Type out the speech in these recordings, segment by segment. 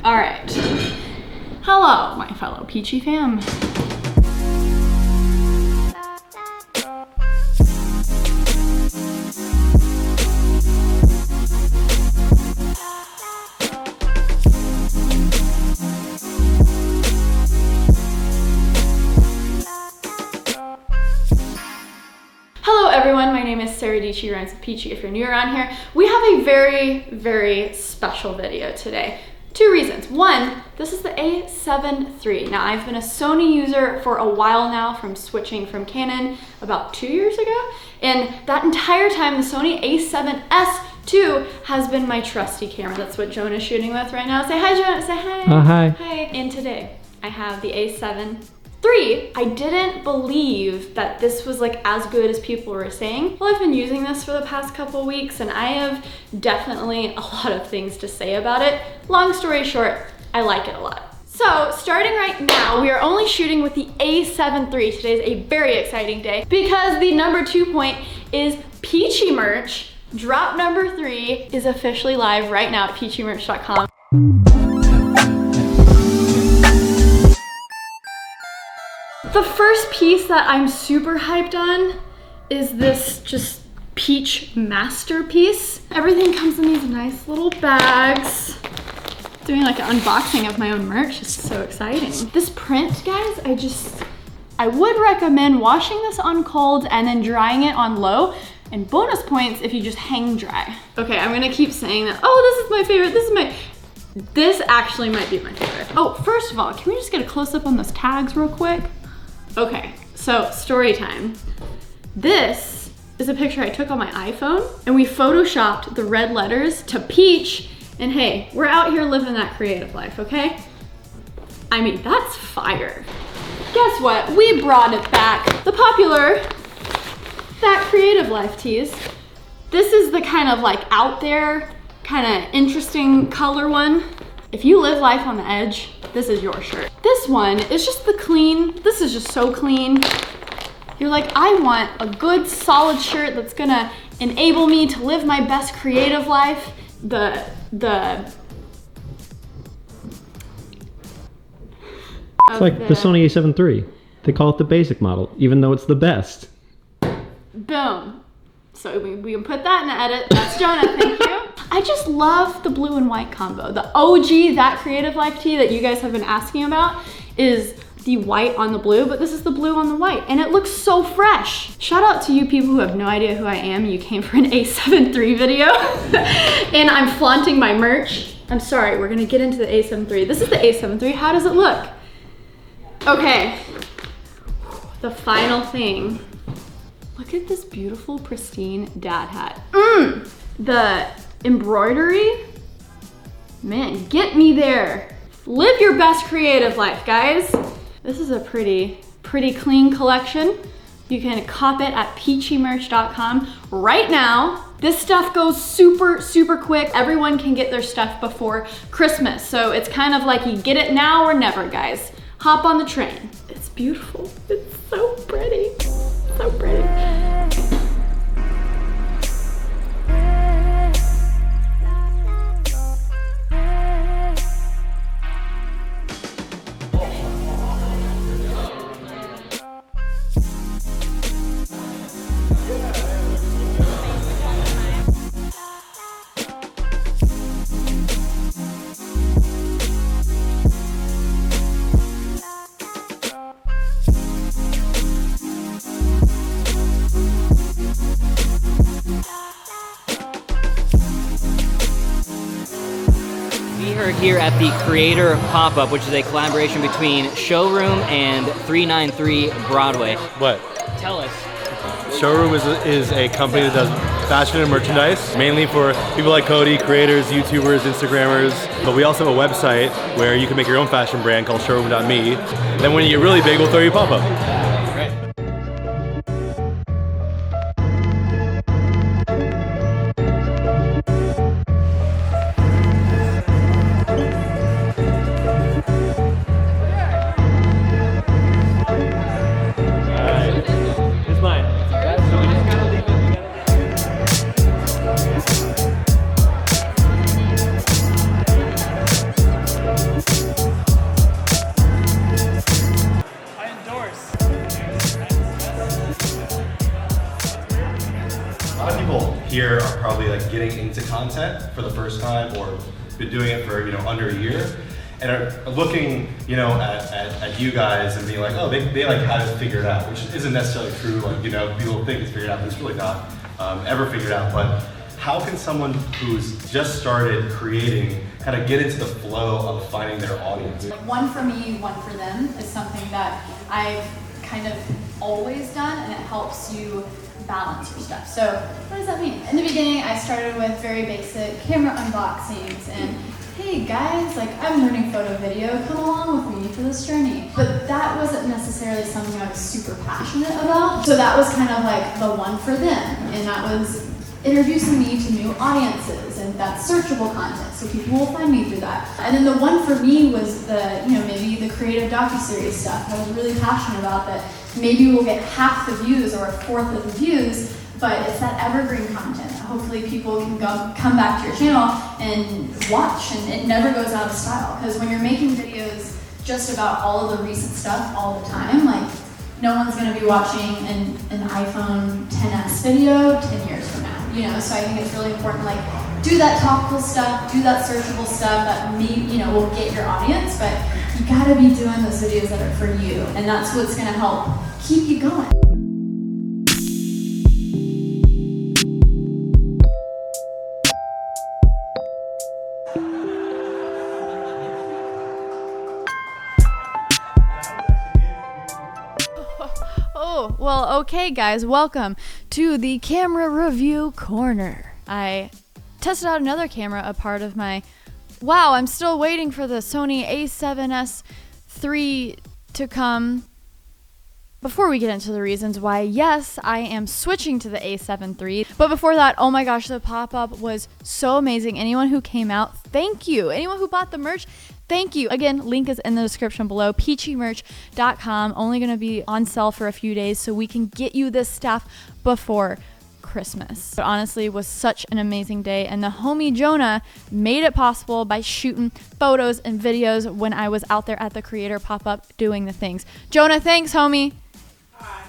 All right. Hello, my fellow Peachy Fam. Hello everyone, my name is Saradietschy, rhymes with Peachy. If you're new around here, we have a very special video today. Two reasons. One, this is the A7 III. Now I've been a Sony user for a while now, from switching from Canon about 2 years ago. And that entire time, the Sony A7S II has been my trusty camera. That's what Jonah's shooting with right now. Say hi, Jonah, say hi. Hi. Hi. And today I have the A7 III. I didn't believe that this was like as good as people were saying. Well, I've been using this for the past couple weeks and I have definitely a lot of things to say about it. Long story short, I like it a lot. So starting right now, we are only shooting with the A7 III. Today is a very exciting day because the number 2 point is Peachy merch. Drop number 3 is officially live right now at peachymerch.com. The first piece that I'm super hyped on is this just peach masterpiece. Everything comes in these nice little bags. Doing like an unboxing of my own merch is so exciting. This print, guys, I would recommend washing this on cold and then drying it on low, and bonus points if you just hang dry. Okay, I'm gonna keep saying that. Oh, this is my favorite, this actually might be my favorite. Oh, first of all, can we just get a close up on those tags real quick? Okay, so story time. This is a picture I took on my iPhone and we photoshopped the red letters to peach, and hey, we're out here living that creative life, okay? I mean, that's fire. Guess what? We brought it back. The popular That Creative Life tees. This is the kind of like out there, kind of interesting color one. If you live life on the edge, this is your shirt. This one is just the clean. This is just so clean. You're like, I want a good solid shirt that's gonna enable me to live my best creative life. It's like the Sony A7 III. They call it the basic model, even though it's the best. Boom. So we can put that in the edit. That's Jonah, thank you. I just love the blue and white combo. The OG That Creative Life tee that you guys have been asking about is the white on the blue, but this is the blue on the white, and it looks so fresh. Shout out to you people who have no idea who I am. You came for an A7 III video, and I'm flaunting my merch. I'm sorry, we're gonna get into the A7 III. This is the A7 III. How does it look? Okay, the final thing. Look at this beautiful, pristine dad hat. The embroidery, man, get me there. Live your best creative life, guys. This is a pretty clean collection. You can cop it at peachymerch.com right now. This stuff goes super quick. Everyone can get their stuff before Christmas. So it's kind of like you get it now or never, guys. Hop on the train. It's beautiful. It's so pretty. So pretty. We're here at the Creator Pop-Up, which is a collaboration between Showroom and 393 Broadway. What? Tell us. Showroom is a company that does fashion and merchandise, mainly for people like Cody, creators, YouTubers, Instagrammers. But we also have a website where you can make your own fashion brand called showroom.me. Then when you get really big, we'll throw you a pop-up. getting into content for the first time or been doing it for, under a year, and are looking, at you guys and being like, oh, they like have it figured out, which isn't necessarily true. Like, people think it's figured out, but it's really not ever figured out. But how can someone who's just started creating kind of get into the flow of finding their audience? Like one for me, one for them is something that I've kind of always done, and it helps you balance your stuff. So what does that mean? In the beginning, I started with very basic camera unboxings and, hey guys, like I'm learning photo video, come along with me for this journey. But that wasn't necessarily something I was super passionate about. So that was kind of like the one for them. And that was introducing me to new audiences, and that's searchable content. So people will find me through that. And then the one for me was the, maybe the creative docuseries stuff. I was really passionate about that. Maybe we'll get half the views or a fourth of the views, but it's that evergreen content. Hopefully people can come back to your channel and watch, and it never goes out of style. Because when you're making videos just about all of the recent stuff all the time, like no one's gonna be watching an iPhone XS video 10 years from now, So I think it's really important, like do that topical stuff, do that searchable stuff that will get your audience, but you gotta be doing those videos that are for you, and that's what's gonna help keep you going. Oh, well, okay guys, welcome to the camera review corner. I tested out another camera, a part of my, wow, I'm still waiting for the Sony A7S III to come. Before we get into the reasons why, yes, I am switching to the A7 III. But before that, oh my gosh, the pop-up was so amazing. Anyone who came out, thank you. Anyone who bought the merch, thank you. Again, link is in the description below, peachymerch.com. Only gonna be on sale for a few days so we can get you this stuff before Christmas. But honestly, it was such an amazing day, and the homie Jonah made it possible by shooting photos and videos when I was out there at the creator pop-up doing the things. Jonah, thanks, homie. Hi.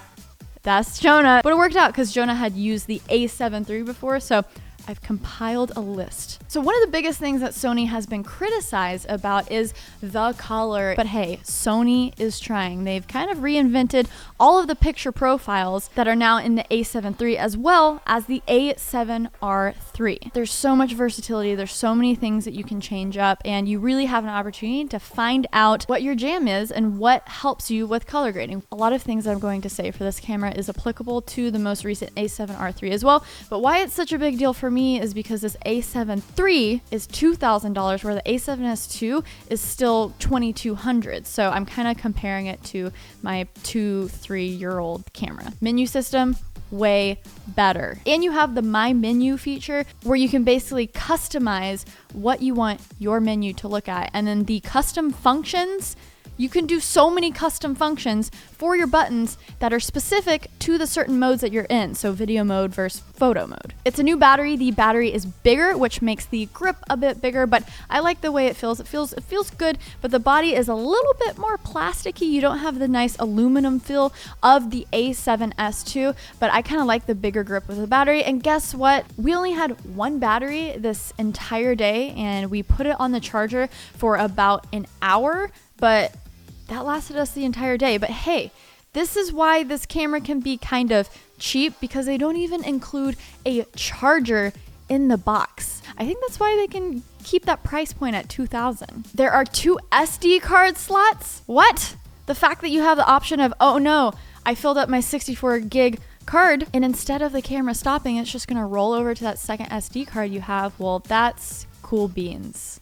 That's Jonah. But it worked out because Jonah had used the A7 III before, so I've compiled a list. So one of the biggest things that Sony has been criticized about is the color. But hey, Sony is trying. They've kind of reinvented all of the picture profiles that are now in the A7 III as well as the A7R III. There's so much versatility. There's so many things that you can change up, and you really have an opportunity to find out what your jam is and what helps you with color grading. A lot of things that I'm going to say for this camera is applicable to the most recent A7R III as well. But why it's such a big deal for me is because this A7 III is $2,000, where the A7S II is still $2,200. So I'm kind of comparing it to my 2-3-year-old camera. Menu system, way better. And you have the My Menu feature where you can basically customize what you want your menu to look at. And then the custom functions, you can do so many custom functions for your buttons that are specific to the certain modes that you're in. So video mode versus photo mode. It's a new battery. The battery is bigger, which makes the grip a bit bigger, but I like the way it feels. It feels good, but the body is a little bit more plasticky. You don't have the nice aluminum feel of the A7S II, but I kind of like the bigger grip with the battery. And guess what? We only had one battery this entire day, and we put it on the charger for about an hour, but that lasted us the entire day. But hey, this is why this camera can be kind of cheap, because they don't even include a charger in the box. I think that's why they can keep that price point at $2,000. There are 2 SD card slots. What? The fact that you have the option of, oh no, I filled up my 64 gig card, and instead of the camera stopping, it's just gonna roll over to that second SD card you have. Well, that's cool beans.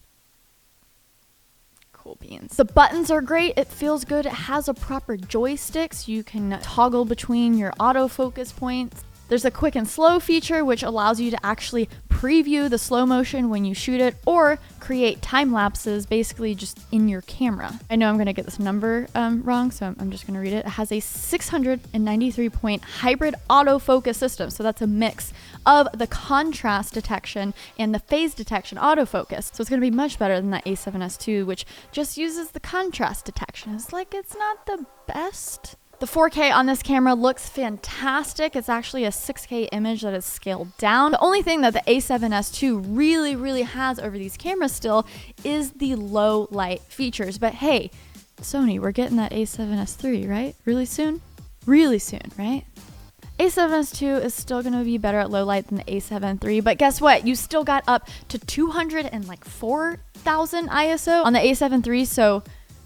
Beans. The buttons are great. It feels good. It has a proper joystick, so you can toggle between your autofocus points. There's a quick and slow feature, which allows you to actually preview the slow motion when you shoot it, or create time lapses basically just in your camera. I know I'm going to get this number wrong, so I'm just going to read it. It has a 693 point hybrid autofocus system. So that's a mix of the contrast detection and the phase detection autofocus. So it's going to be much better than that A7S II, which just uses the contrast detection. It's like, it's not the best, The 4K on this camera looks fantastic. It's actually a 6K image that is scaled down. The only thing that the A7S II really has over these cameras still is the low light features. But hey, Sony, we're getting that A7S III, right? Really soon? Really soon, right? A7S II is still going to be better at low light than the A7 III, but guess what? You still got up to 204,000 ISO on the A7 III, so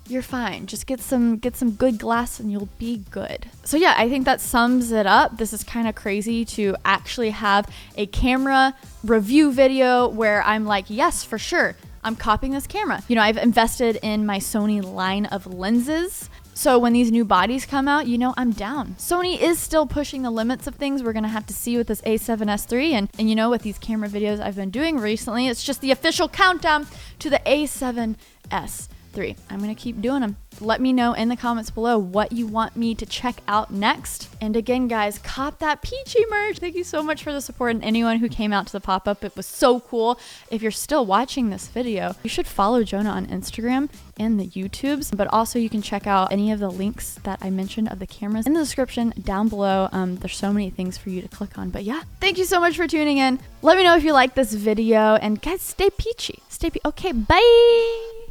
you're fine. Just get some good glass and you'll be good. So yeah, I think that sums it up. This is kind of crazy to actually have a camera review video where I'm like, yes, for sure, I'm copying this camera. You know, I've invested in my Sony line of lenses. So when these new bodies come out, you know, I'm down. Sony is still pushing the limits of things. We're gonna have to see with this A7S III, and you know, with these camera videos I've been doing recently, it's just the official countdown to the A7S III. I'm gonna keep doing them. Let me know in the comments below what you want me to check out next. And again, guys, cop that Peachy merch. Thank you so much for the support and anyone who came out to the pop-up. It was so cool. If you're still watching this video, you should follow Jonah on Instagram and the YouTubes, but also you can check out any of the links that I mentioned of the cameras in the description down below. There's so many things for you to click on, but yeah, thank you so much for tuning in. Let me know if you like this video, and guys, stay peachy. Okay, bye.